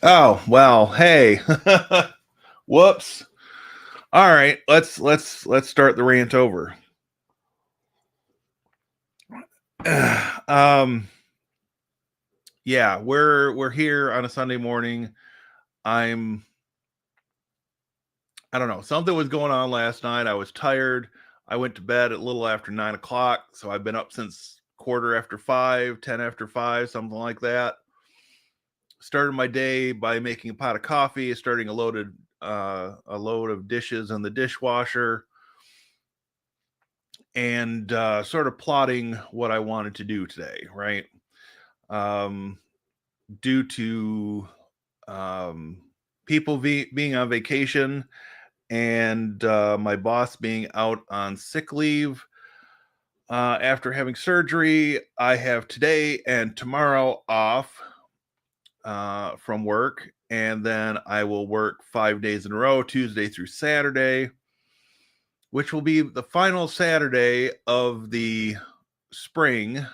Oh, well, hey. Whoops. All right, let's start the rant over. um yeah, we're here on a Sunday morning. I'm I don't know. Something was going on last night. I was tired. I went to bed at a little after 9 o'clock. So I've been up since quarter after five, 10 after five, something like that. Started my day by making a pot of coffee, starting a load of dishes in the dishwasher, and sort of plotting what I wanted to do today, right? Um, Due to um, being on vacation and my boss being out on sick leave after having surgery, I have today and tomorrow off from work. And then I will work 5 days in a row, Tuesday through Saturday, which will be the final Saturday of the spring,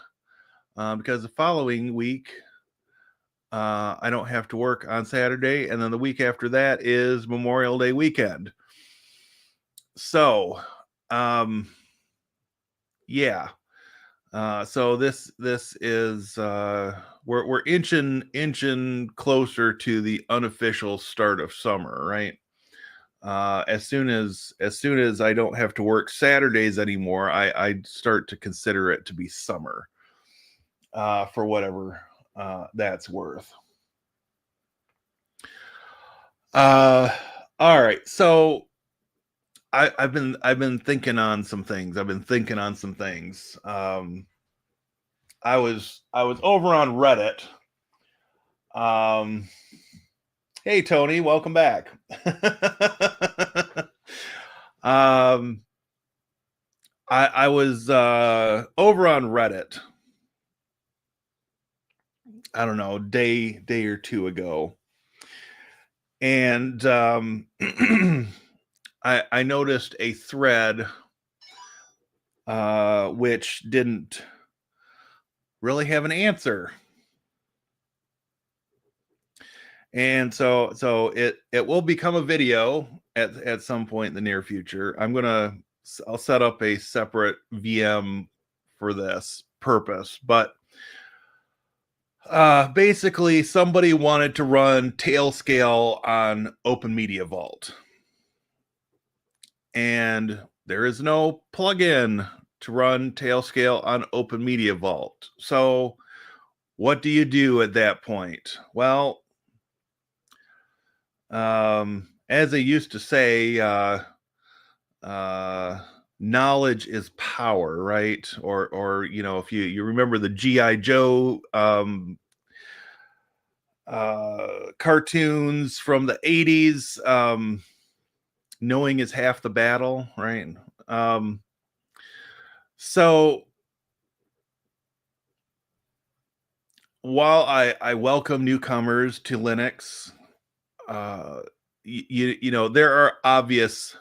because the following week I don't have to work on Saturday, and then the week after that is Memorial Day weekend. So, um, yeah. So this is we're inching closer to the unofficial start of summer, right? As soon as I don't have to work Saturdays anymore, I start to consider it to be summer, for whatever that's worth. Uh, all right. So I've been thinking on some things. I was over on Reddit. Um, hey Tony, welcome back. um, I was over on Reddit. I don't know, day or two ago, and I noticed a thread which didn't really have an answer, and so it will become a video at some point in the near future. I'll set up a separate VM for this purpose, but basically somebody wanted to run Tailscale on Open Media Vault, and there is no plugin to run Tailscale on Open Media Vault. So what do you do at that point? Well, as they used to say, uh, knowledge is power, right? Or if you remember the GI Joe cartoons from the 80s, knowing is half the battle, right? Um, so while I welcome newcomers to Linux, there are obvious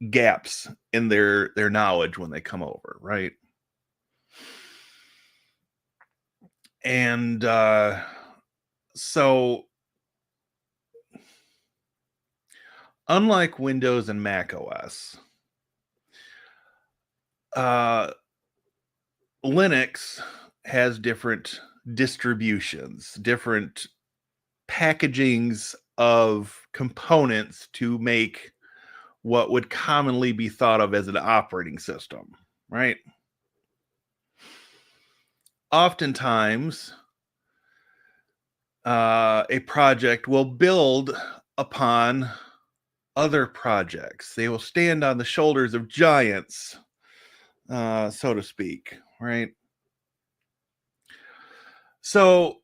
gaps in their knowledge when they come over, right? And so unlike Windows and Mac OS, uh, Linux has different distributions, different packagings of components to make what would commonly be thought of as an operating system, right? Oftentimes, a project will build upon other projects. They will stand on the shoulders of giants, so to speak, right? So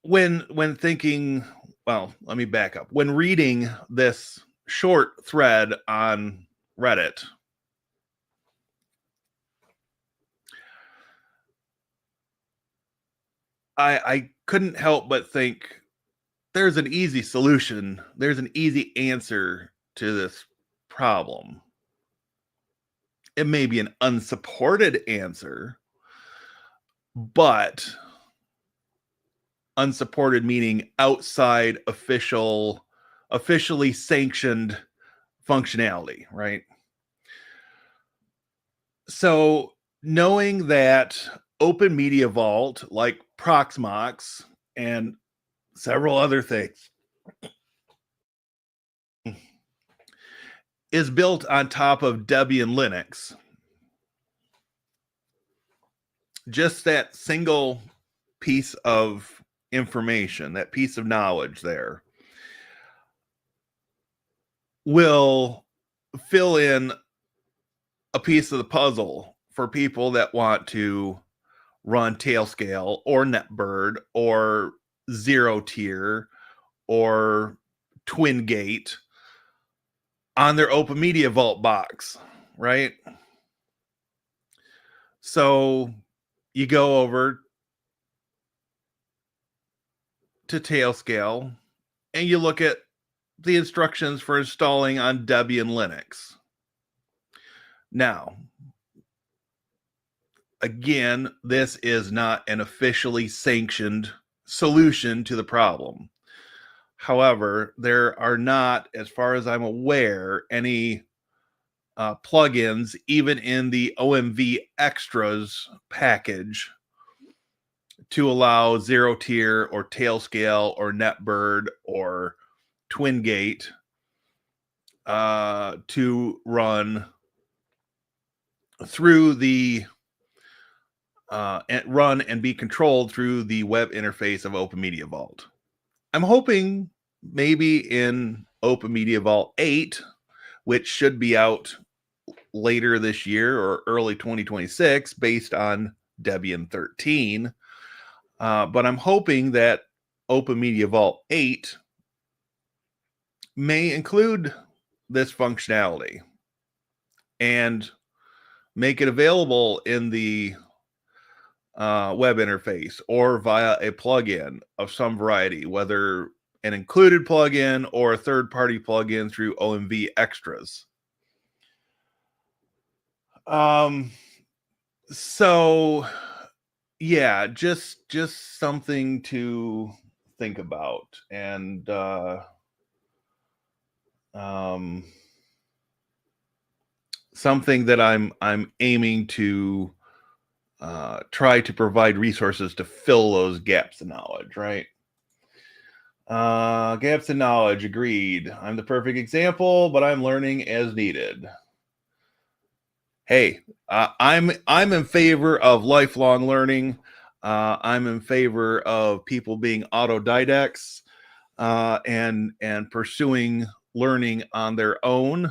when thinking, well, let me back up. When reading this short thread on Reddit, I couldn't help but think there's an easy solution. There's an easy answer to this problem. It may be an unsupported answer, but unsupported meaning outside officially sanctioned functionality, right? So knowing that Open Media Vault, like Proxmox and several other things, is built on top of Debian Linux, just that single piece of information, that piece of knowledge there, will fill in a piece of the puzzle for people that want to run Tailscale or NetBird or Zero Tier or TwinGate on their Open Media Vault box, right? So you go over to Tailscale and you look at the instructions for installing on Debian Linux. Now, again, this is not an officially sanctioned solution to the problem. However, there are not, as far as I'm aware, any plugins, even in the OMV Extras package, to allow Zero Tier or Tailscale or NetBird or TwinGate to run through the run and be controlled through the web interface of Open Media Vault. I'm hoping maybe in Open Media Vault 8, which should be out later this year or early 2026 based on Debian 13. But I'm hoping that Open Media Vault 8 may include this functionality and make it available in the web interface or via a plugin of some variety, whether an included plugin or a third-party plugin through OMV Extras. So yeah, just something to think about, and something that I'm aiming to try to provide resources to fill those gaps in knowledge, right? Gaps in knowledge, agreed. I'm the perfect example, but I'm learning as needed. Hey, I'm in favor of lifelong learning. I'm in favor of people being autodidacts and pursuing learning on their own,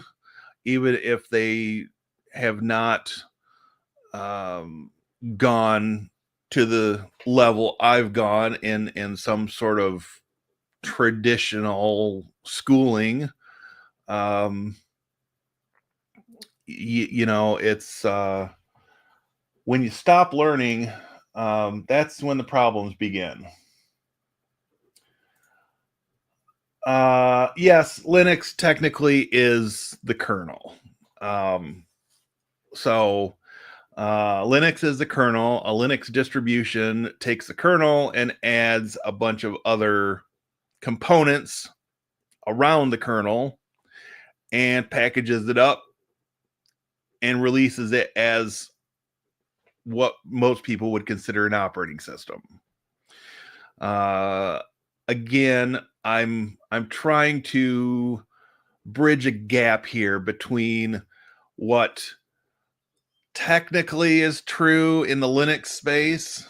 even if they have not gone to the level I've gone in some sort of traditional schooling. You know, it's when you stop learning, that's when the problems begin. Yes, Linux technically is the kernel. So Linux is the kernel. A Linux distribution takes the kernel and adds a bunch of other components around the kernel and packages it up and releases it as what most people would consider an operating system. Again, I'm trying to bridge a gap here between what technically is true in the Linux space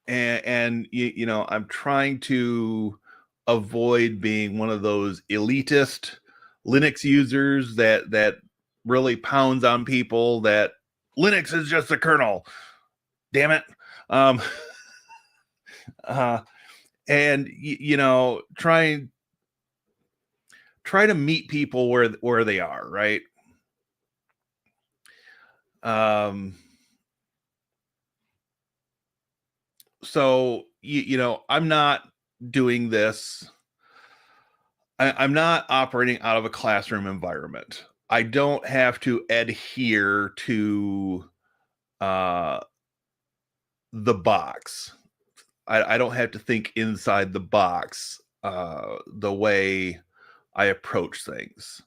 and you know, I'm trying to avoid being one of those elitist Linux users that really pounds on people that Linux is just a kernel. Damn it. And you know, try to meet people where they are, right? So you know, I'm not doing this. I'm not operating out of a classroom environment. I don't have to adhere to the box. I don't have to think inside the box the way I approach things.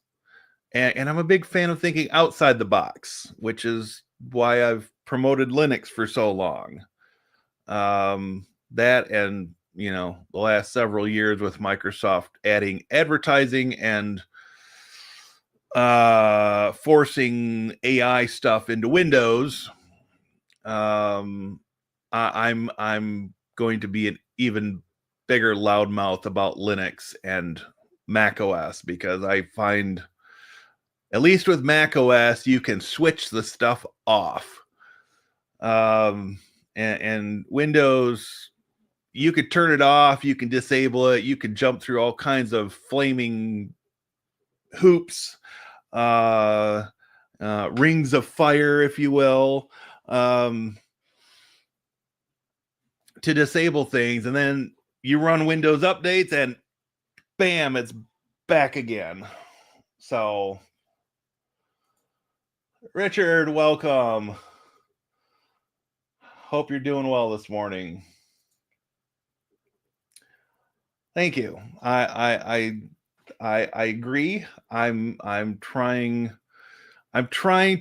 And I'm a big fan of thinking outside the box, which is why I've promoted Linux for so long. That and the last several years with Microsoft adding advertising and forcing AI stuff into Windows. I'm going to be an even bigger loudmouth about Linux and Mac OS, because I find, at least with Mac OS, you can switch the stuff off. And Windows, you could turn it off, you can disable it, you can jump through all kinds of flaming hoops, rings of fire, if you will, to disable things. And then you run Windows updates and bam, it's back again. So, Richard, welcome. Hope you're doing well this morning. Thank you. I agree. I'm trying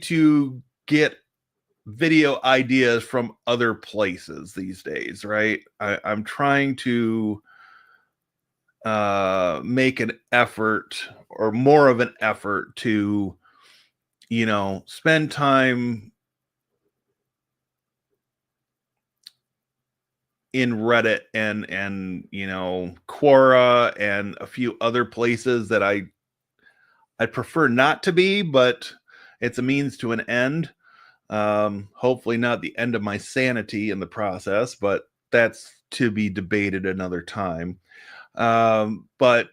to get video ideas from other places these days, right? I'm trying to make an effort, or more of an effort, to spend time in Reddit and Quora and a few other places that I prefer not to be, but it's a means to an end. Hopefully not the end of my sanity in the process, but that's to be debated another time. But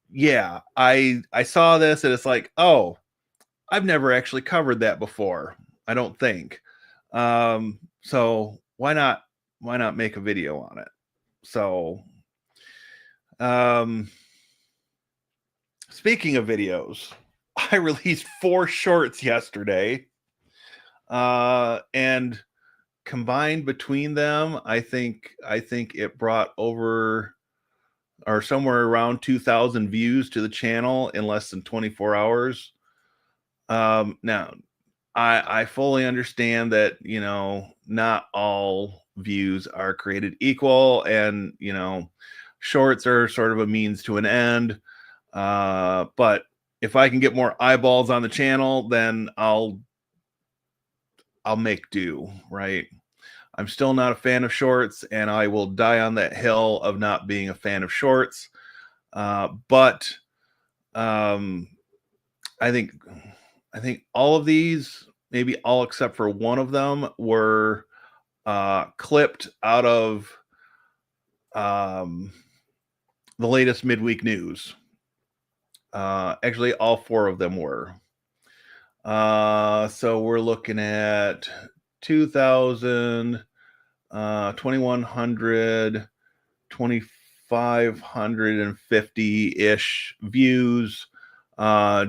yeah, I saw this and it's like, oh, I've never actually covered that before, I don't think. So why not make a video on it? So speaking of videos, I released 4 shorts yesterday, and combined between them, I think it brought over, or somewhere around, 2,000 views to the channel in less than 24 hours. Now, I fully understand that not all views are created equal, and shorts are sort of a means to an end. But if I can get more eyeballs on the channel, then I'll make do, right? I'm still not a fan of shorts, and I will die on that hill of not being a fan of shorts. But I think all of these, maybe all except for one of them, were clipped out of the latest midweek news. Actually, all 4 of them were. So we're looking at 2,000, 2,100, 2,550-ish views,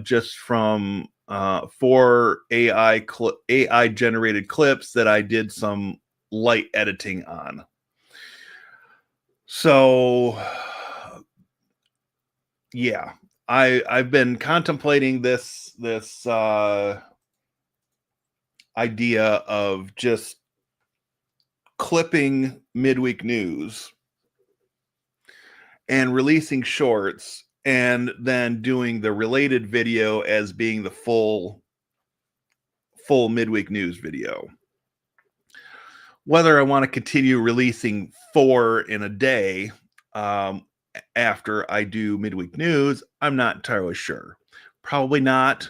just from 4 AI generated clips that I did some light editing on. So yeah, I've been contemplating this idea of just clipping midweek news and releasing shorts, and then doing the related video as being the full midweek news video. Whether I want to continue releasing 4 in a day after I do midweek news, I'm not entirely sure. Probably not.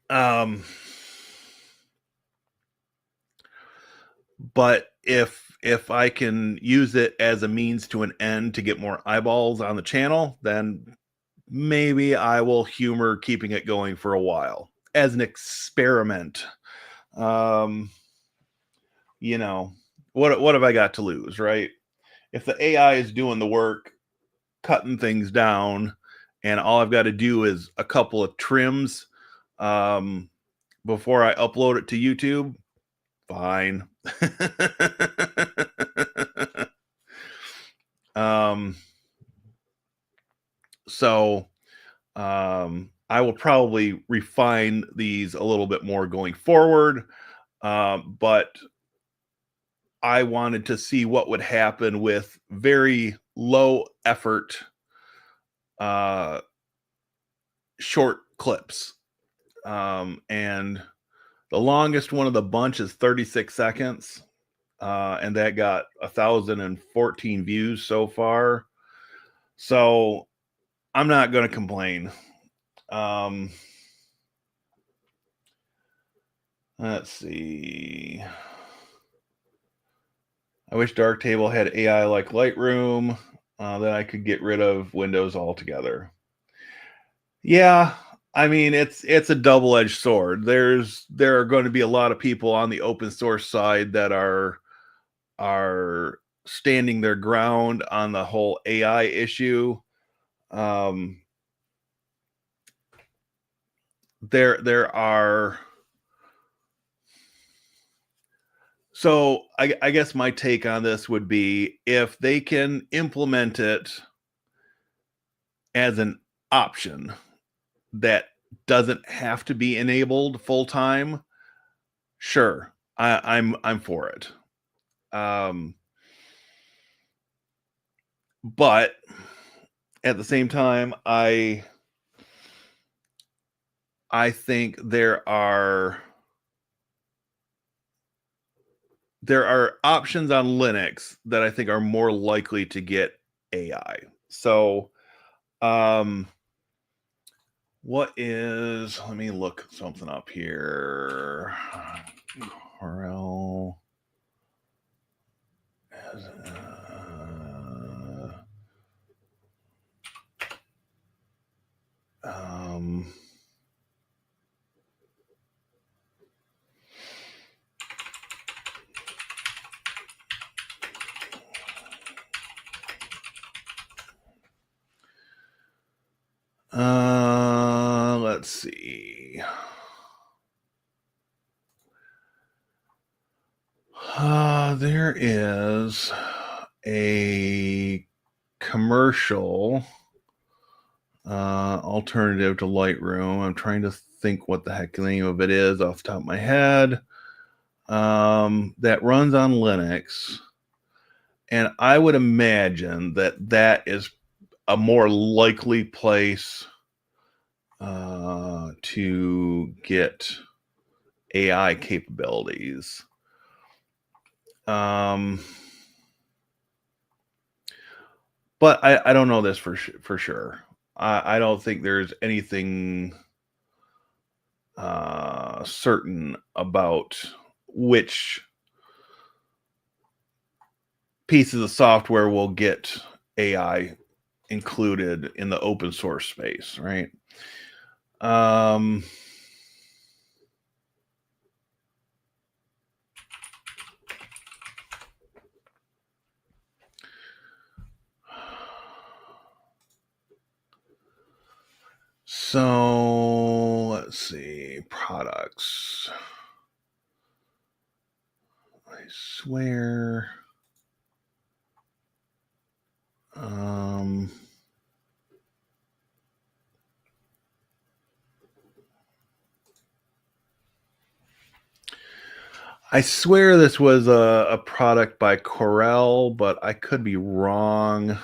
But if I can use it as a means to an end to get more eyeballs on the channel, then maybe I will humor keeping it going for a while as an experiment. What have I got to lose, right? If the AI is doing the work, cutting things down, and all I've got to do is a couple of trims before I upload it to YouTube, fine. um, so I will probably refine these a little bit more going forward. But I wanted to see what would happen with very low effort, uh, short clips. And the longest one of the bunch is 36 seconds. And that got 1,014 views so far. So I'm not going to complain. Let's see. I wish Darktable had AI like Lightroom, then I could get rid of Windows altogether. Yeah, I mean it's a double-edged sword. There are going to be a lot of people on the open source side that are standing their ground on the whole AI issue. There are. So I guess my take on this would be if they can implement it as an option that doesn't have to be enabled full time, sure, I'm for it. But at the same time, I think there are options on Linux that I think are more likely to get AI. So, what is? Let me look something up here. Corel. Um. Let's see. There is a commercial alternative to Lightroom. I'm trying to think what the heck the name of it is off the top of my head. That runs on Linux. And I would imagine that is a more likely place to get AI capabilities. But I don't know this for sure. I don't think there's anything certain about which pieces of software will get AI included in the open source space, right? So let's see, products. I swear. I swear this was a product by Corel, but I could be wrong.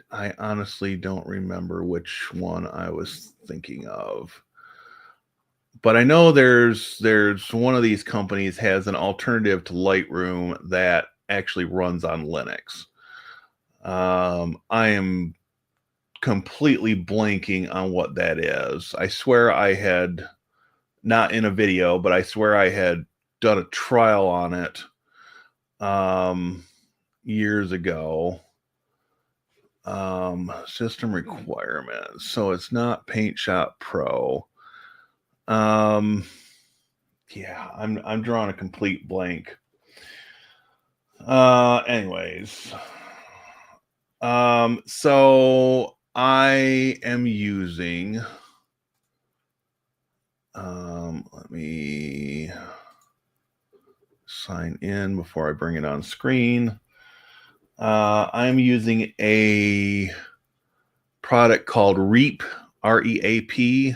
I honestly don't remember which one I was thinking of. But I know there's one of these companies has an alternative to Lightroom that actually runs on Linux. I am completely blanking on what that is. I swear I had, not in a video, but I swear I had done a trial on it years ago. System requirements. So it's not PaintShop Pro. Yeah, I'm drawing a complete blank. Anyways, so I am using, let me sign in before I bring it on screen. I'm using a product called Reap, REAP.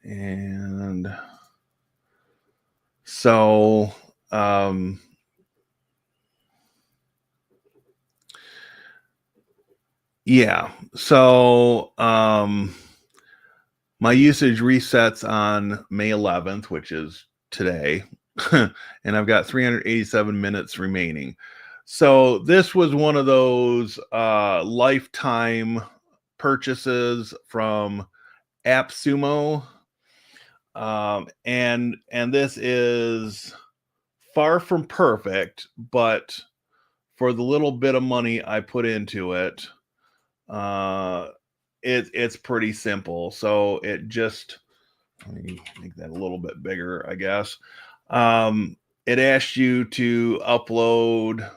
And so, yeah. So, my usage resets on May 11th, which is today. And I've got 387 minutes remaining. So this was one of those lifetime purchases from AppSumo. And this is far from perfect, but for the little bit of money I put into it, uh, it's pretty simple. So it just, let me make that a little bit bigger, I guess. It asks you to upload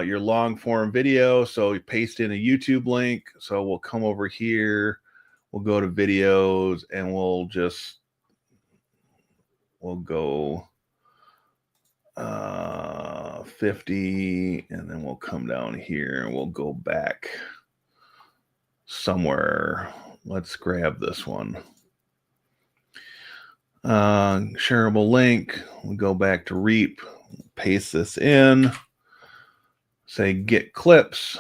your long form video. So you paste in a YouTube link. So we'll come over here, we'll go to videos, and we'll go 50, and then we'll come down here and we'll go back somewhere. Let's grab this one. Shareable link. We'll go back to Reap, paste this in, say get clips.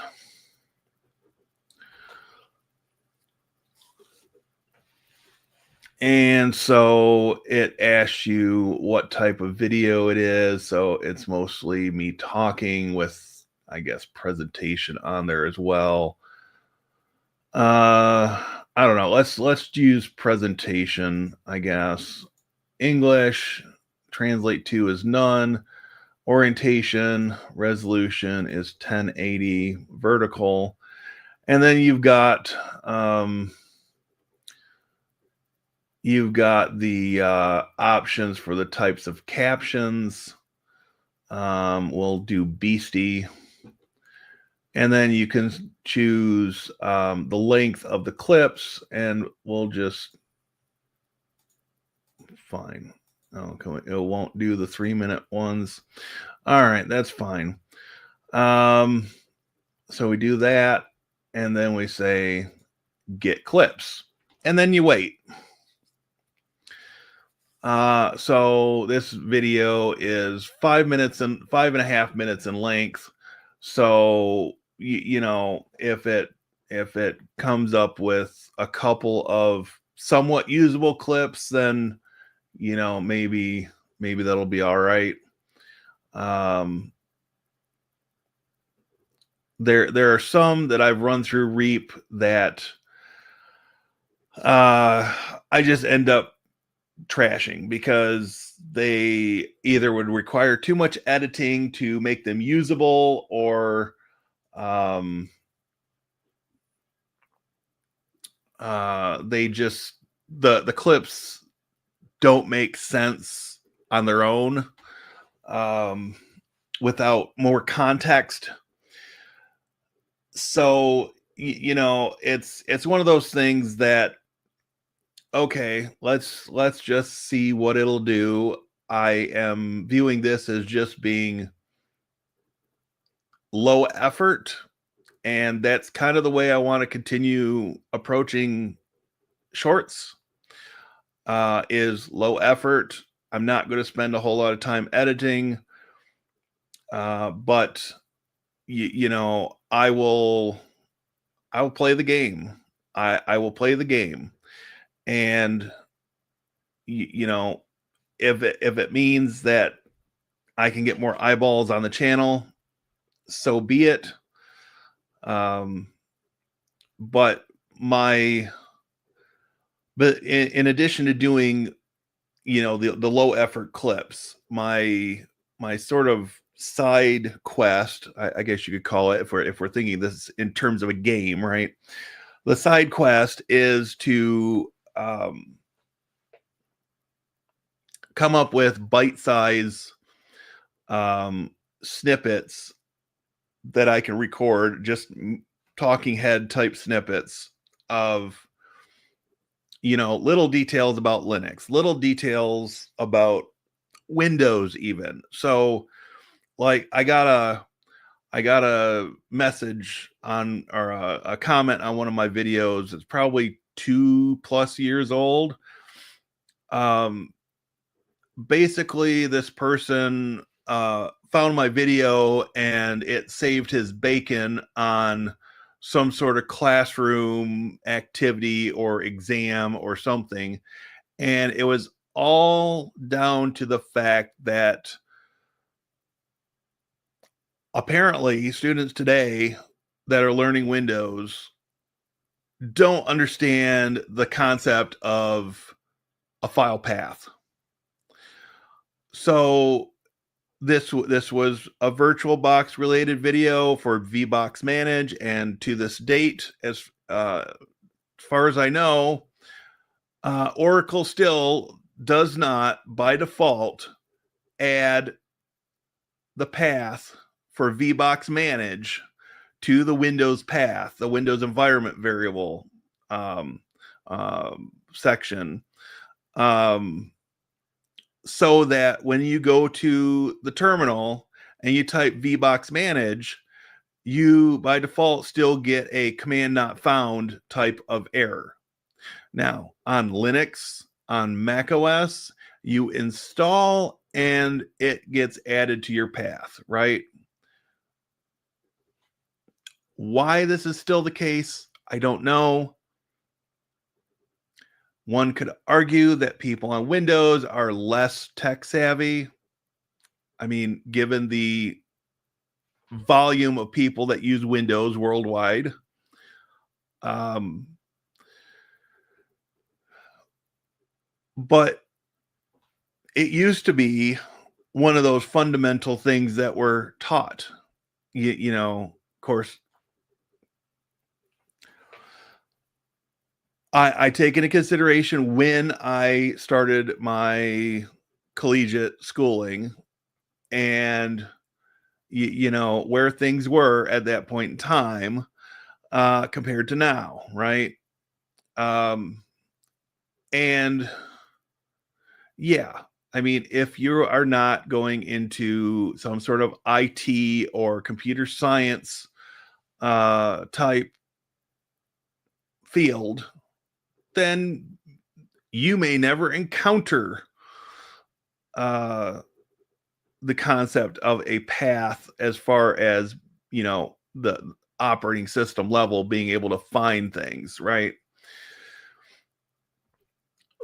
And so it asks you what type of video it is. So it's mostly me talking with, I guess, presentation on there as well. I don't know. Let's use presentation, I guess. English, translate to is none. Orientation, resolution is 1080 vertical. And then you've got the options for the types of captions. We'll do Beastie. And then you can choose the length of the clips, and we'll just, fine. Oh, it won't do the 3-minute ones. All right, that's fine. So we do that, and then we say get clips, and then you wait. So this video is 5.5 minutes in length. So you know, if it comes up with a couple of somewhat usable clips, then you know, maybe that'll be all right. There are some that I've run through Reap that I just end up trashing because they either would require too much editing to make them usable, or they just, the clips don't make sense on their own without more context. So you know, it's one of those things that, okay, let's just see what it'll do. I am viewing this as just being low effort, and that's kind of the way I want to continue approaching shorts. Is low effort. I'm not going to spend a whole lot of time editing, but you know, I will play the game. I will play the game, and you know, if it means that I can get more eyeballs on the channel, so be it. But in addition to doing, you know, the low effort clips, my sort of side quest, I guess you could call it, if we're thinking this in terms of a game, right? The side quest is to come up with bite size snippets that I can record, just talking head type snippets of, little details about Linux, little details about Windows even. So like I got a message on, or a comment on one of my videos. It's probably 2+ years old. Basically this person found my video and it saved his bacon on some sort of classroom activity or exam or something. And it was all down to the fact that apparently students today that are learning Windows don't understand the concept of a file path. So this was a VirtualBox related video for VBox Manage, and to this date, as far as I know, Oracle still does not by default add the path for VBox Manage to the Windows path, the Windows environment variable section, so that when you go to the terminal and you type VBox Manage, you by default still get a command not found type of error. Now, on Linux, on Mac OS, you install and it gets added to your path, right? Why this is still the case, I don't know. One could argue that people on Windows are less tech savvy. I mean, given the volume of people that use Windows worldwide. But it used to be one of those fundamental things that were taught. Of course, I take into consideration when I started my collegiate schooling and where things were at that point in time compared to now, right? And yeah, I mean, if you are not going into some sort of IT or computer science type field, then you may never encounter the concept of a path as far as, the operating system level being able to find things, right?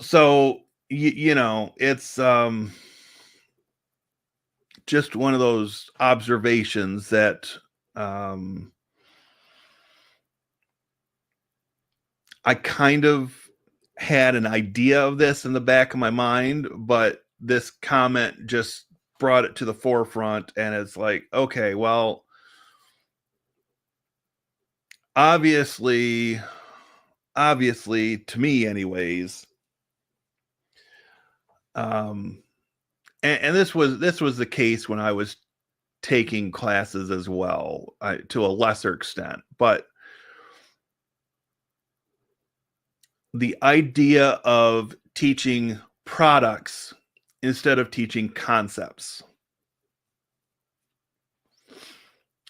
So, it's just one of those observations that I kind of had an idea of this in the back of my mind, but this comment just brought it to the forefront. And it's like, okay, well, obviously, to me anyways, and this was the case when I was taking classes as well, to a lesser extent, but the idea of teaching products instead of teaching concepts.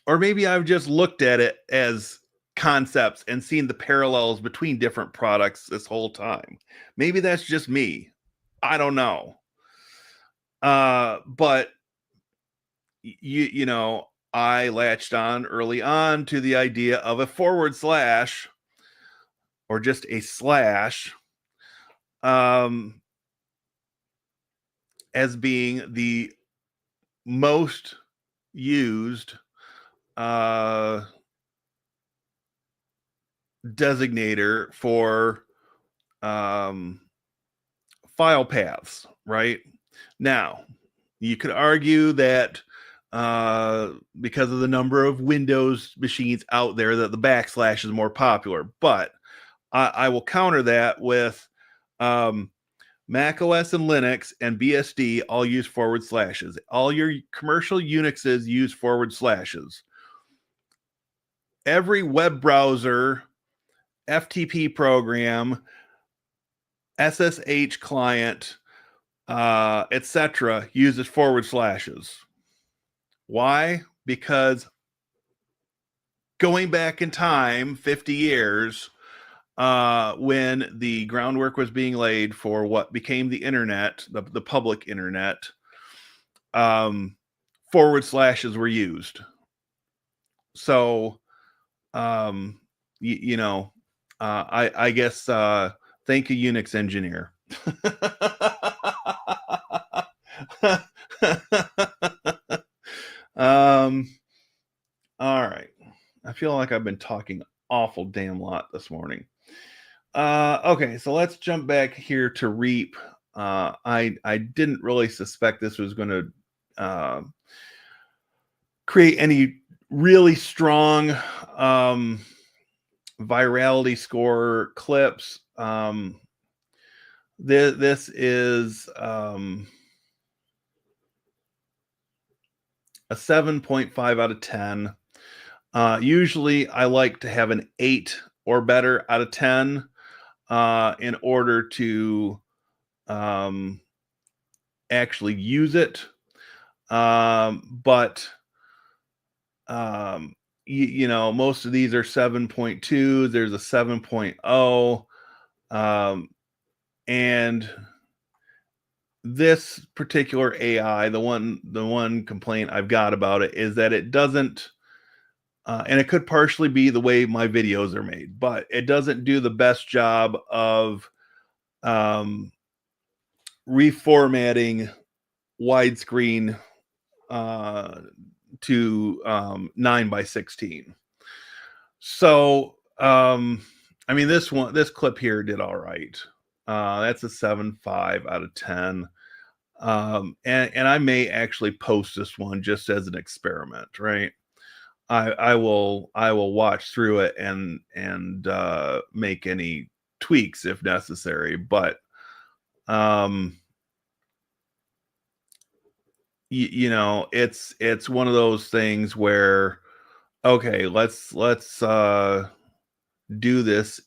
Or maybe I've just looked at it as concepts and seen the parallels between different products this whole time. Maybe that's just me. I don't know. But I latched on early on to the idea of a forward slash or just a slash as being the most used designator for file paths, right? Now, you could argue that because of the number of Windows machines out there that the backslash is more popular, but I will counter that with Mac OS and Linux and BSD all use forward slashes. All your commercial Unixes use forward slashes. Every web browser, FTP program, SSH client, etc., uses forward slashes. Why? Because going back in time 50 years, when the groundwork was being laid for what became the internet, the public internet, forward slashes were used. So, you know, I guess thank you, Unix engineer. All right. I feel like I've been talking awful damn lot this morning. Okay, so let's jump back here to Reap. I didn't really suspect this was going to create any really strong virality score clips. This is a 7.5 out of 10. Usually I like to have an 8 or better out of 10 in order to actually use it. But you know, most of these are 7.2. There's a 7.0. And this particular AI, the one complaint I've got about it is that it doesn't, and it could partially be the way my videos are made, but it doesn't do the best job of reformatting widescreen to 9:16. So I mean, this clip here did all right. That's a 7.5 out of 10. And I may actually post this one just as an experiment, right? I will watch through it and make any tweaks if necessary. But you know, it's one of those things where okay, let's do this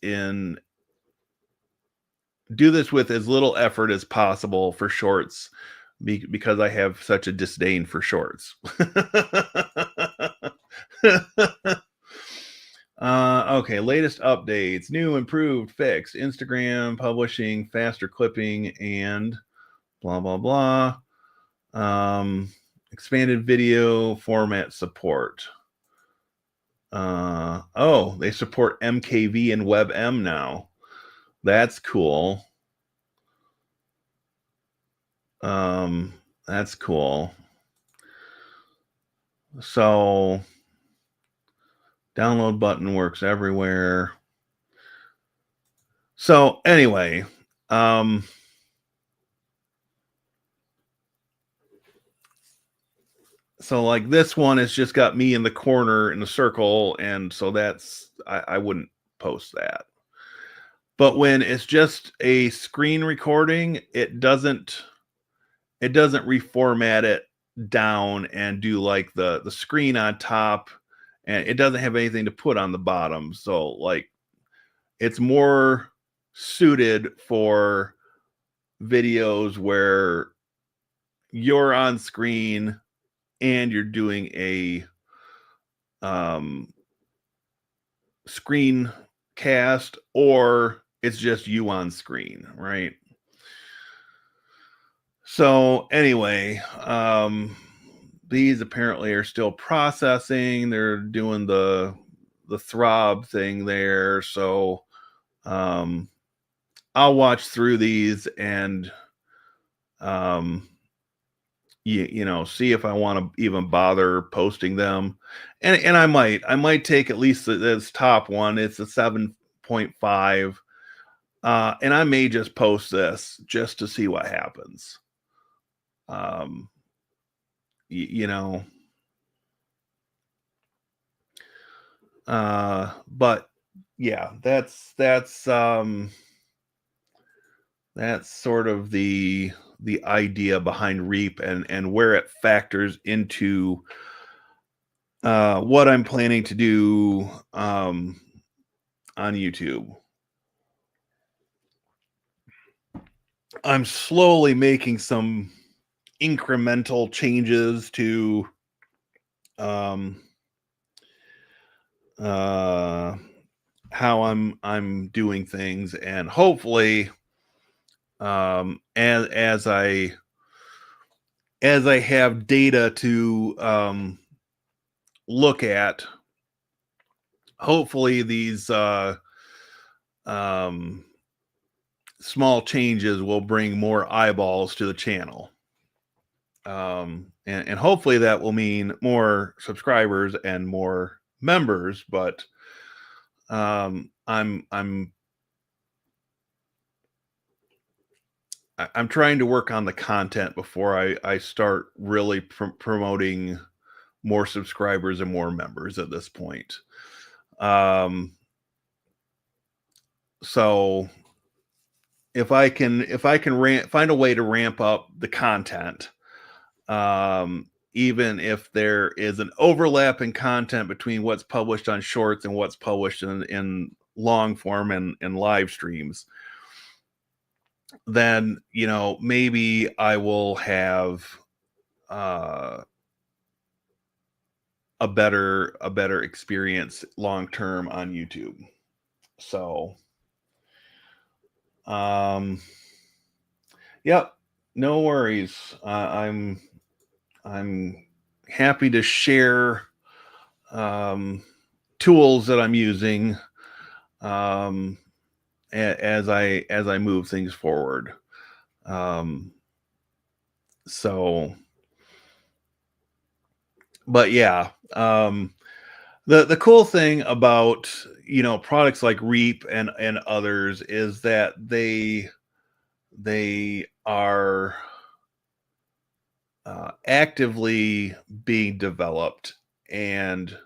with as little effort as possible for shorts because I have such a disdain for shorts. Okay, latest updates, new, improved, fixed, Instagram publishing, faster clipping, and blah, blah, blah. Expanded video format support. Oh, they support MKV and WebM now. That's cool. That's cool. So download button works everywhere. So anyway, so like this one has just got me in the corner in the circle, and so that's I wouldn't post that. But when it's just a screen recording, it doesn't reformat it down and do like the screen on top, and it doesn't have anything to put on the bottom. So like it's more suited for videos where you're on screen and you're doing a screen cast, or it's just you on screen, right? So anyway, these apparently are still processing. They're doing the throb thing there. So I'll watch through these and you know, see if I want to even bother posting them. And I might take at least this top one. It's a 7.5. And I may just post this just to see what happens. You know, but yeah, that's That's sort of the idea behind Reap and where it factors into what I'm planning to do on YouTube. I'm slowly making some incremental changes to um, uh, how I'm doing things, and hopefully, as I have data to look at, hopefully these um, small changes will bring more eyeballs to the channel. And hopefully that will mean more subscribers and more members, but I'm trying to work on the content before I start really promoting more subscribers and more members at this point. So if I can find a way to ramp up the content, even if there is an overlap in content between what's published on shorts and what's published in long form and live streams, then maybe I will have uh, a better experience long term on YouTube. So, yep, no worries. I'm happy to share tools that I'm using um, as I move things forward. Um, so, but yeah, the cool thing about products like Reap and others is that they are actively being developed, and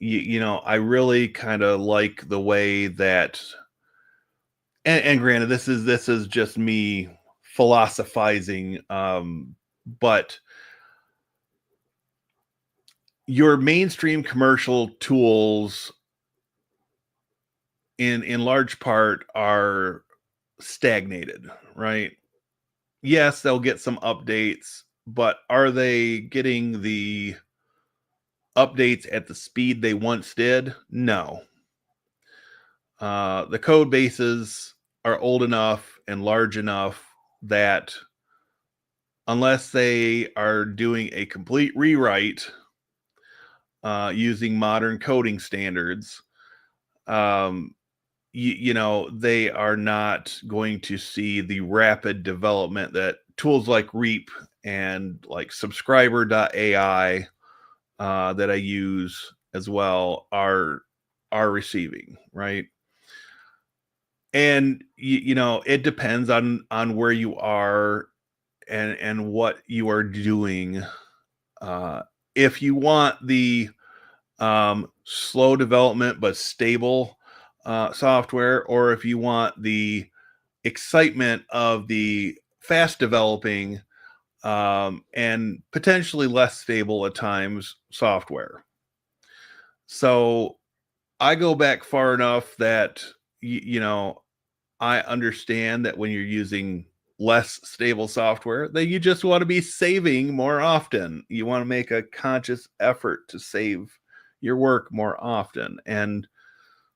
I really kind of like the way that, and granted, this is just me philosophizing, but your mainstream commercial tools in large part are stagnated, right? Yes, they'll get some updates, but are they getting the updates at the speed they once did? No. The code bases are old enough and large enough that unless they are doing a complete rewrite using modern coding standards, um, they are not going to see the rapid development that tools like Reap and like subscriber.ai that I use as well are receiving, right? And it depends on where you are and what you are doing. If you want the slow development but stable software, or if you want the excitement of the fast developing and potentially less stable at times software. So I go back far enough that I understand that when you're using less stable software, that you just want to be saving more often. You want to make a conscious effort to save your work more often, and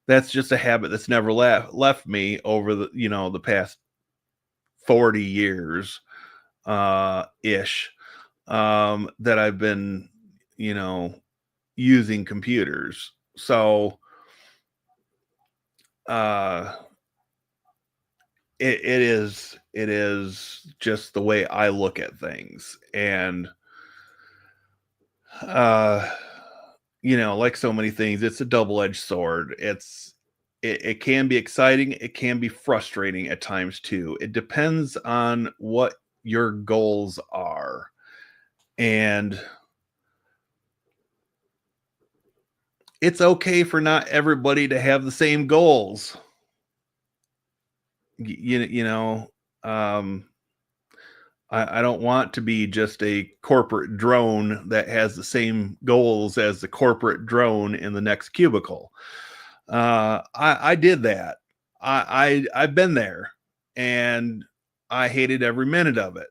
that's just a habit that's never left me over the past 40 years ish that I've been you know using computers. So uh it is just the way I look at things. And uh like so many things, it's a double-edged sword. It can be exciting, it can be frustrating at times too. It depends on what your goals are. And it's okay for not everybody to have the same goals. You know, um, I don't want to be just a corporate drone that has the same goals as the corporate drone in the next cubicle. I did that. I've been there, and I hated every minute of it.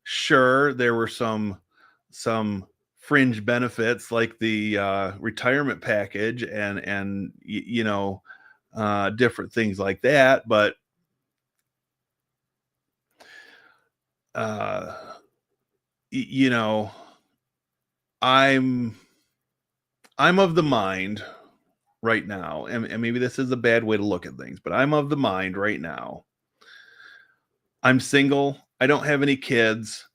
Sure, there were some fringe benefits like the retirement package and different things like that, but uh, you know, I'm I'm of the mind right now, and maybe this is a bad way to look at things, but I'm of the mind right now. I'm single. I don't have any kids,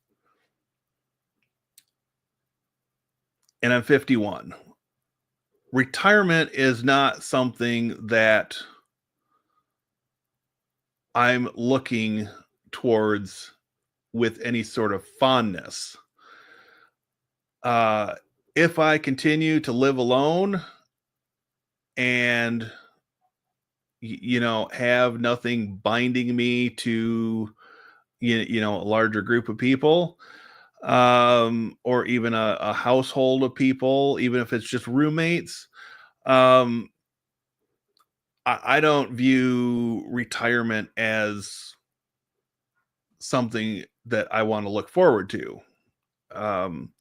and I'm 51. Retirement is not something that I'm looking towards with any sort of fondness. Uh, if I continue to live alone and have nothing binding me to a larger group of people, or even a household of people, even if it's just roommates, um, I don't view retirement as something that I want to look forward to. Um,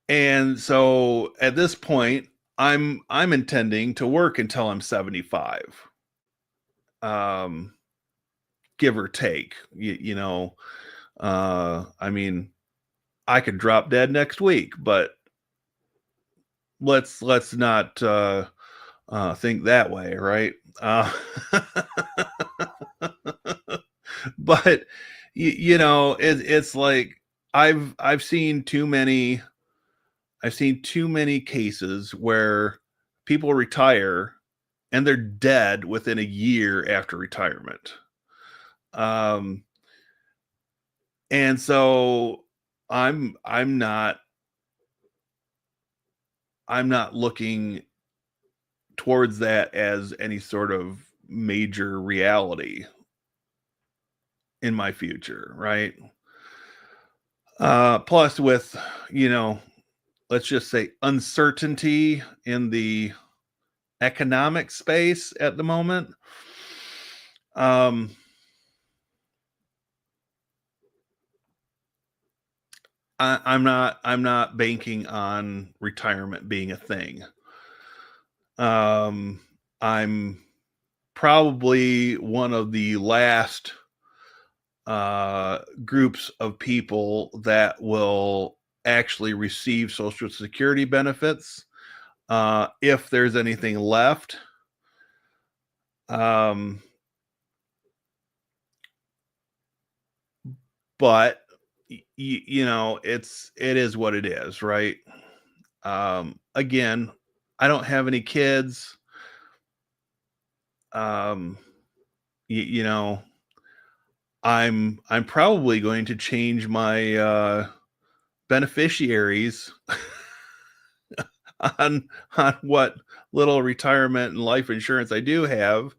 and so at this point, I'm intending to work until I'm 75, um, give or take. I mean, I could drop dead next week, but let's not think that way, right? But it's like I've seen too many cases where people retire and they're dead within a year after retirement. Um, and so I'm not looking towards that as any sort of major reality in my future, right? Plus with, you know, let's just say uncertainty in the economic space at the moment. Um, I'm not banking on retirement being a thing. Um, I'm probably one of the last groups of people that will actually receive Social Security benefits, if there's anything left. Um, but it is what it is, right? Again, I don't have any kids. Um, you know, I'm probably going to change my beneficiaries on what little retirement and life insurance I do have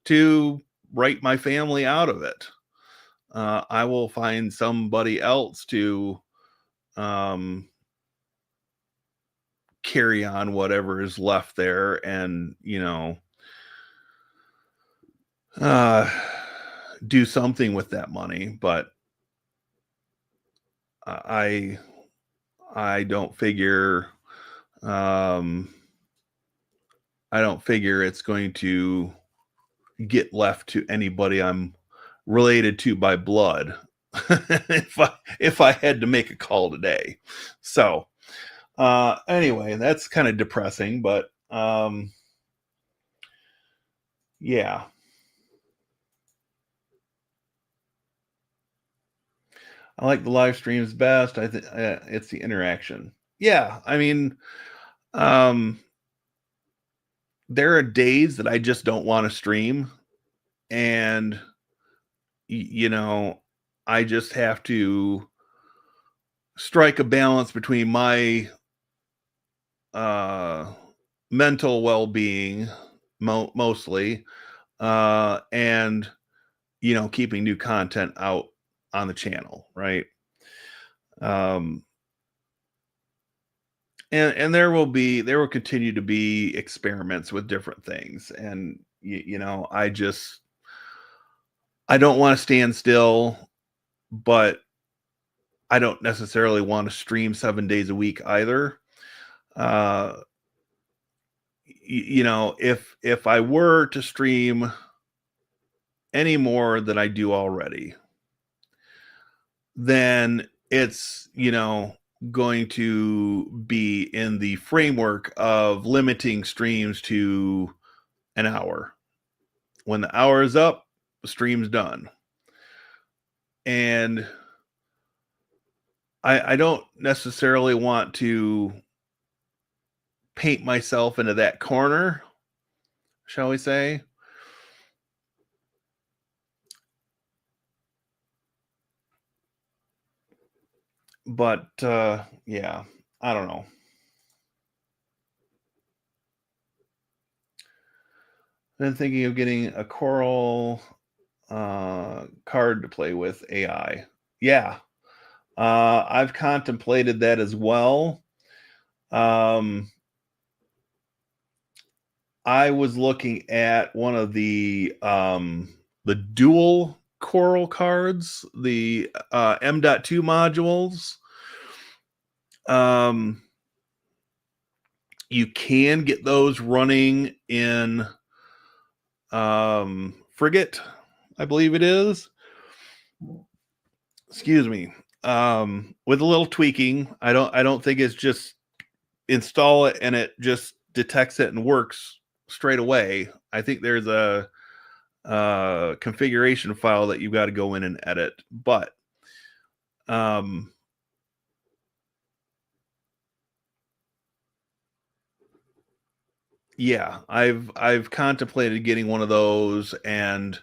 to write my family out of it. I will find somebody else to um, carry on whatever is left there, and uh, do something with that money. But I I don't figure um, I don't figure it's going to get left to anybody I'm related to by blood if I had to make a call today. So anyway, that's kind of depressing, but yeah. I like the live streams best. I think it's the interaction. Yeah, I mean, um, there are days that I just don't want to stream, and you know, I just have to strike a balance between my uh mental well-being, mostly, and keeping new content out on the channel, right? Um, and there will continue to be experiments with different things, and I don't want to stand still, but I don't necessarily want to stream 7 days a week either. Uh, if I were to stream any more than I do already, then it's going to be in the framework of limiting streams to an hour. When the hour is up, the stream's done. And I don't necessarily want to paint myself into that corner, shall we say. But yeah, I don't know. Then thinking of getting a coral card to play with AI. Yeah, I've contemplated that as well. I was looking at one of the dual coral cards, the M.2 modules. You can get those running in Frigate, I believe it is. Excuse me. With a little tweaking, I don't think it's just install it and it just detects it and works straight away. I think there's a configuration file that you've got to go in and edit. But yeah, I've contemplated getting one of those, and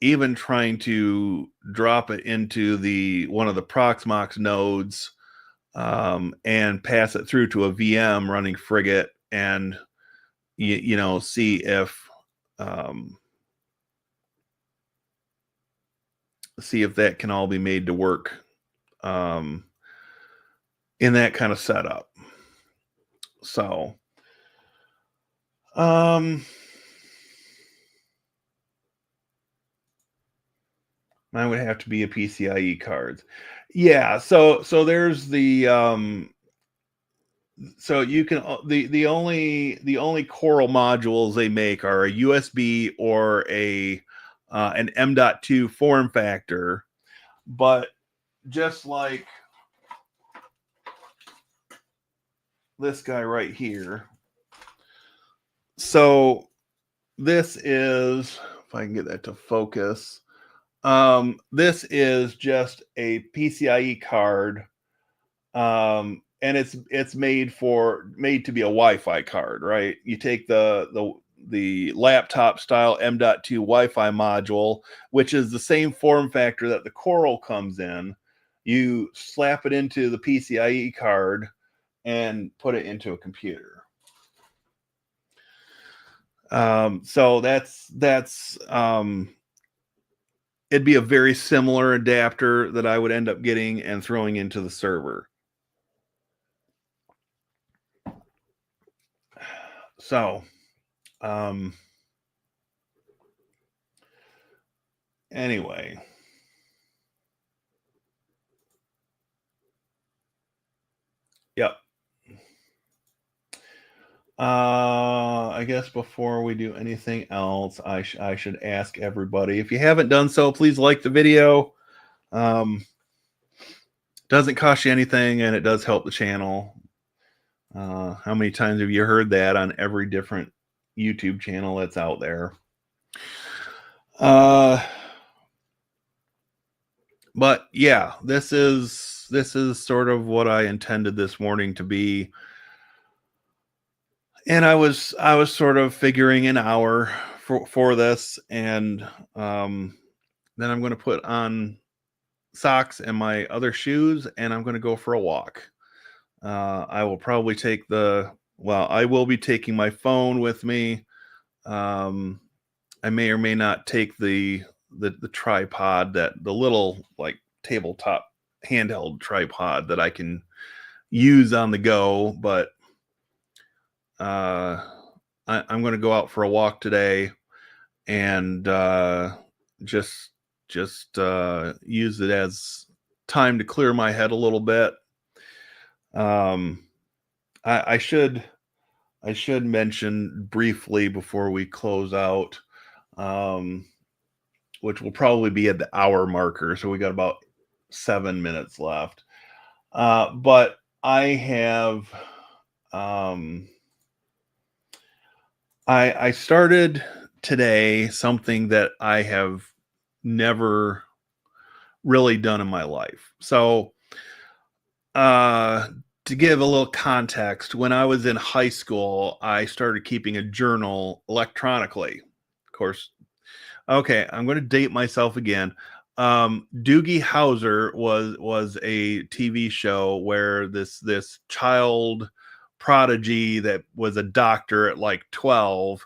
even trying to drop it into one of the Proxmox nodes, and pass it through to a VM running Frigate, and see if that can all be made to work in that kind of setup. So mine would have to be a PCIe cards. Yeah, so there's the so you can the only Coral modules they make are a USB or an M.2 form factor. But just like this guy right here, so this is, if I can get that to focus, this is just a PCIe card, and it's made to be a Wi-Fi card, right? You take the laptop style M.2 Wi-Fi module, which is the same form factor that the Coral comes in. You slap it into the PCIe card and put it into a computer. So that's it'd be a very similar adapter that I would end up getting and throwing into the server. So, anyway, yep. I guess before we do anything else, I should ask everybody, if you haven't done so, please like the video. Doesn't cost you anything, and it does help the channel. How many times have you heard that on every different YouTube channel that's out there? But yeah, this is sort of what I intended this morning to be. And I was sort of figuring an hour for this, and then I'm going to put on socks and my other shoes, and I'm going to go for a walk. I will probably I will be taking my phone with me, I may or may not take the tripod, that the little like tabletop handheld tripod that I can use on the go, but uh, I'm going to go out for a walk today and just use it as time to clear my head a little bit. Um, I should mention briefly before we close out, um, which will probably be at the hour marker. So we got about 7 minutes left. But I have, um, I started today something that I have never really done in my life. So, uh, to give a little context, when I was in high school, I started keeping a journal electronically. Of course, okay, I'm going to date myself again. Doogie Howser was a TV show where this child prodigy that was a doctor at like 12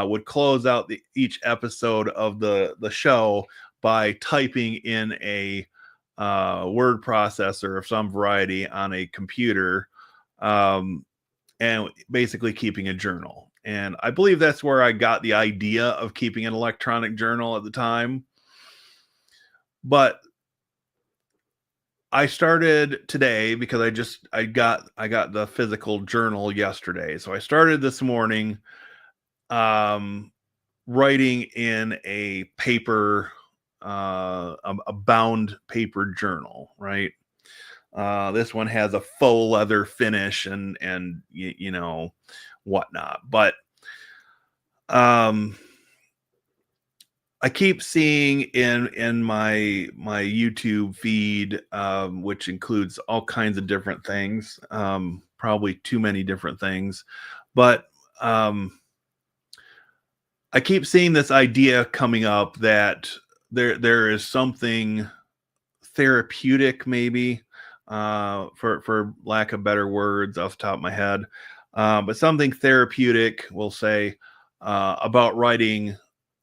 would close out each episode of the show by typing in a word processor of some variety on a computer, um, and basically keeping a journal. And I believe that's where I got the idea of keeping an electronic journal at the time. But I started today because I got the physical journal yesterday. So I started this morning um writing in a paper, a bound paper journal, right? This one has a faux leather finish and you know whatnot. But um I keep seeing in my YouTube feed, which includes all kinds of different things, probably too many different things, but I keep seeing this idea coming up that there is something therapeutic, maybe, for lack of better words off the top of my head, but something therapeutic, we'll say, about writing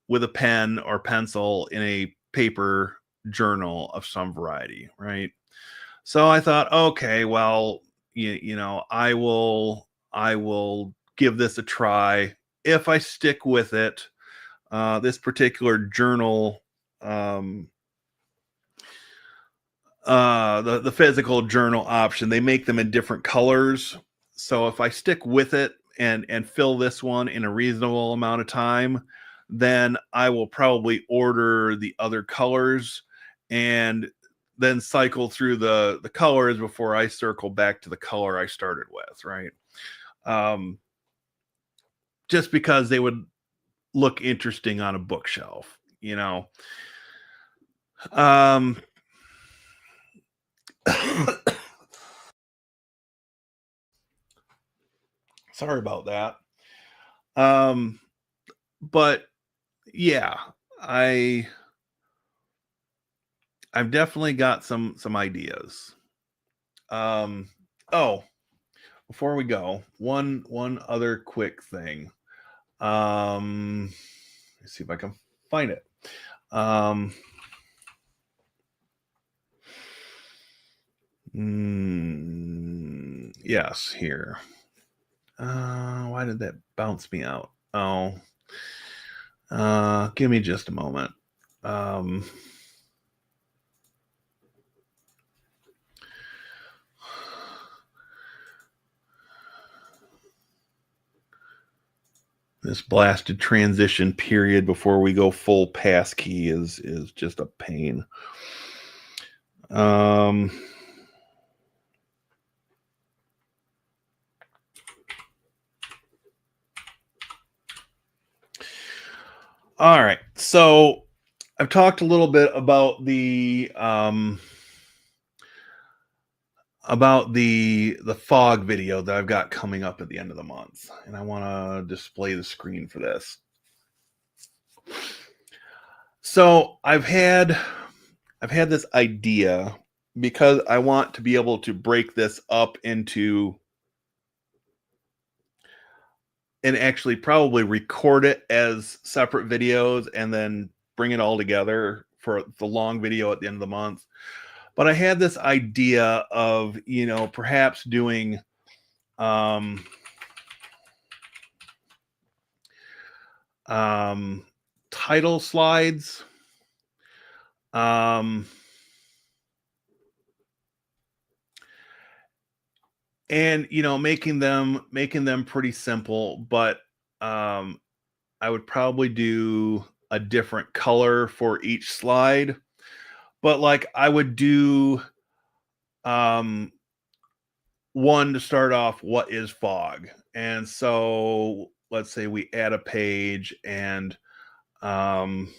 with a pen or pencil in a paper journal of some variety, right? So I thought, okay, well, you know, I will give this a try if I stick with it. This particular journal, um, the physical journal option, they make them in different colors. So if I stick with it and fill this one in a reasonable amount of time, then I will probably order the other colors and then cycle through the colors before I circle back to the color I started with, right? Um, just because they would look interesting on a bookshelf, you know. Um, sorry about that. Um, but yeah, I I've definitely got some ideas. Um, oh, before we go, one other quick thing. Let's see if I can find it. Um, yes, here. Why did that bounce me out? Oh, give me just a moment. Um, this blasted transition period before we go full passkey is just a pain. Um, all right, so I've talked a little bit about the fog video that I've got coming up at the end of the month, and I want to display the screen for this. So I've had this idea because I want to be able to break this up into and actually probably record it as separate videos and then bring it all together for the long video at the end of the month. But I had this idea of, perhaps doing um, um, title slides. Um, and making them pretty simple, but um, I would probably do a different color for each slide. But like I would do um one to start off, what is fog? And so let's say we add a page, and um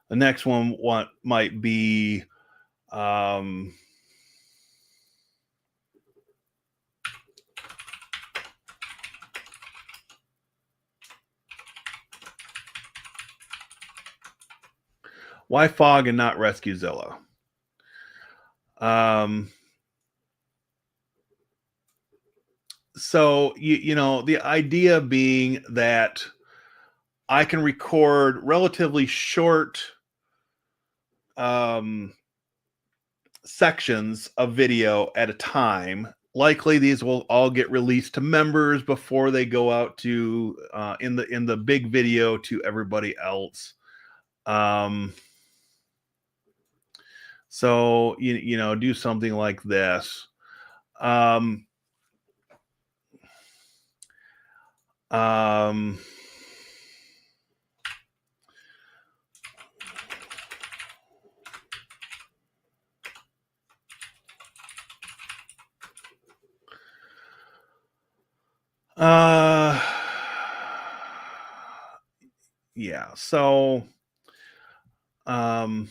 the next one what might be um why fog and not rescuezilla. um so the idea being that I can record relatively short um sections of video at a time. Likely, these will all get released to members before they go out to in the big video to everybody else. Um, so do something like this. Um, um, uh, yeah. So, um,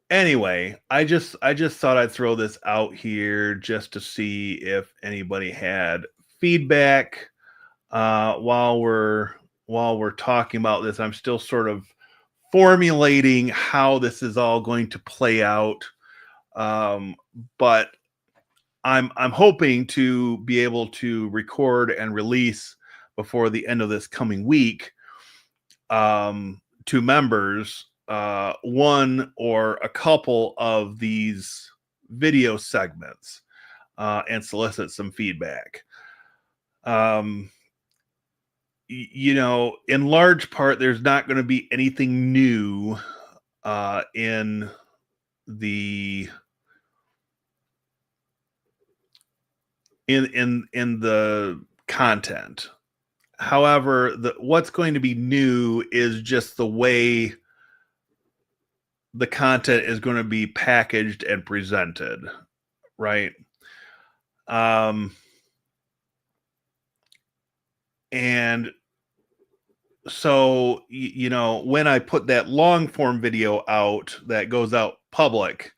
anyway, I just thought I'd throw this out here just to see if anybody had feedback. While we're talking about this, I'm still sort of formulating how this is all going to play out. But I'm hoping to be able to record and release before the end of this coming week to members one or a couple of these video segments and solicit some feedback. Um, in large part, there's not going to be anything new in the in the content. However, what's going to be new is just the way the content is going to be packaged and presented, right? Um, and so when I put that long form video out that goes out public,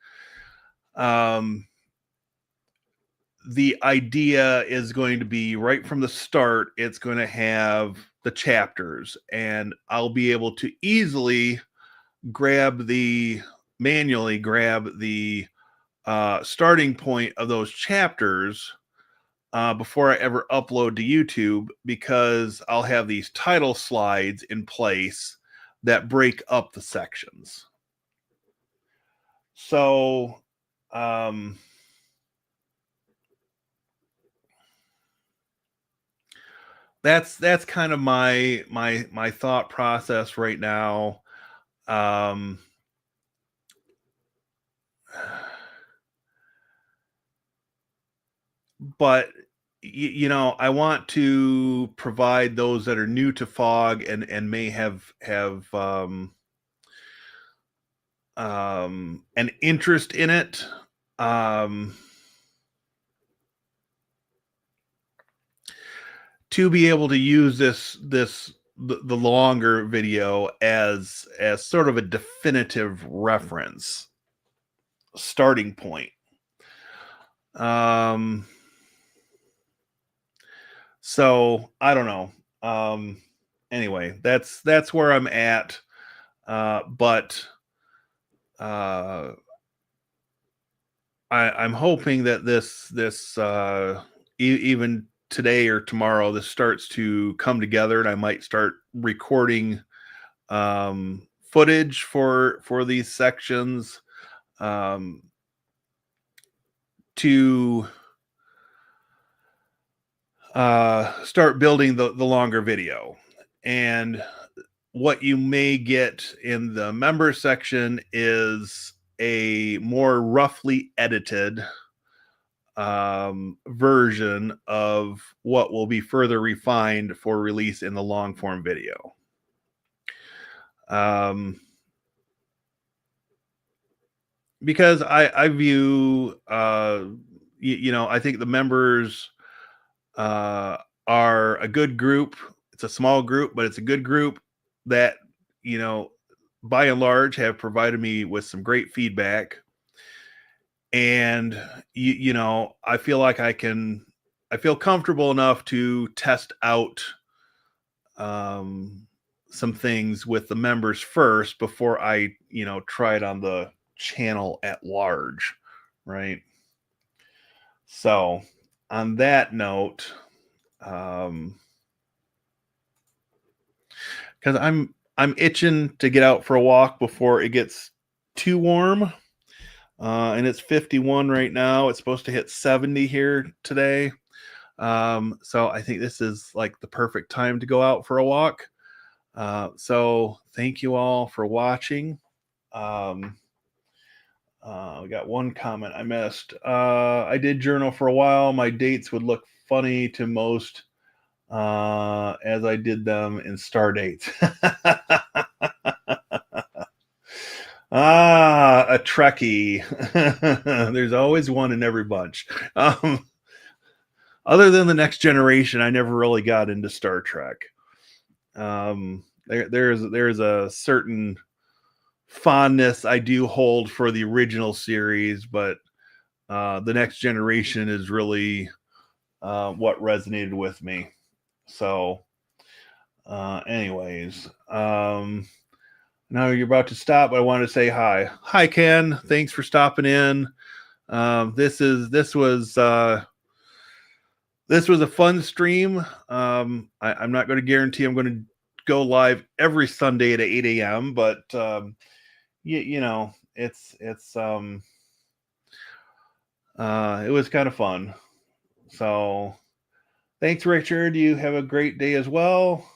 um, the idea is going to be right from the start, it's going to have the chapters, and I'll be able to easily manually grab the starting point of those chapters before I ever upload to YouTube, because I'll have these title slides in place that break up the sections. So, that's kind of my thought process right now. Um, but I want to provide those that are new to fog and may have an interest in it, um, to be able to use the longer video as sort of a definitive reference starting point. Um, so I don't know. Anyway, that's where I'm at. But I'm hoping that this even today or tomorrow, this starts to come together, and I might start recording footage for these sections, um, to start building the longer video. And what you may get in the member section is a more roughly edited version of what will be further refined for release in the long form video. Because I view, I think the members are a good group. It's a small group, but it's a good group that, you know, by and large have provided me with some great feedback. And, I feel like I feel comfortable enough to test out some things with the members first before I, try it on the channel at large. Right. So on that note, because I'm itching to get out for a walk before it gets too warm. And it's 51 right now. It's supposed to hit 70 here today. So I think this is like the perfect time to go out for a walk. So thank you all for watching. We got one comment I missed. I did journal for a while. My dates would look funny to most as I did them in star dates. A Trekkie. There's always one in every bunch. Other than the Next Generation, I never really got into Star Trek. There's a certain fondness I do hold for the original series, but the Next Generation is really what resonated with me. So, anyways, now you're about to stop. I want to say hi. Hi, Ken. Thanks for stopping in. This was a fun stream. I'm not going to guarantee I'm going to go live every Sunday at 8 a.m., but it was kind of fun. So thanks, Richard. You have a great day as well.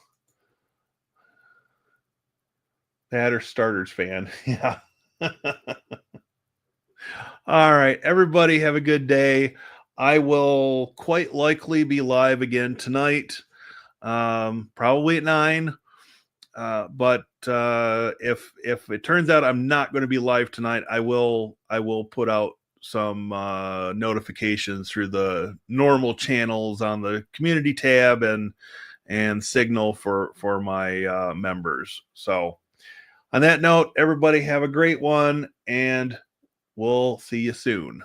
That or Starters fan. Yeah. All right, everybody have a good day. I will quite likely be live again tonight, probably at 9. But if it turns out I'm not going to be live tonight, I will put out some notifications through the normal channels on the community tab and Signal for my members. So on that note, everybody have a great one, and we'll see you soon.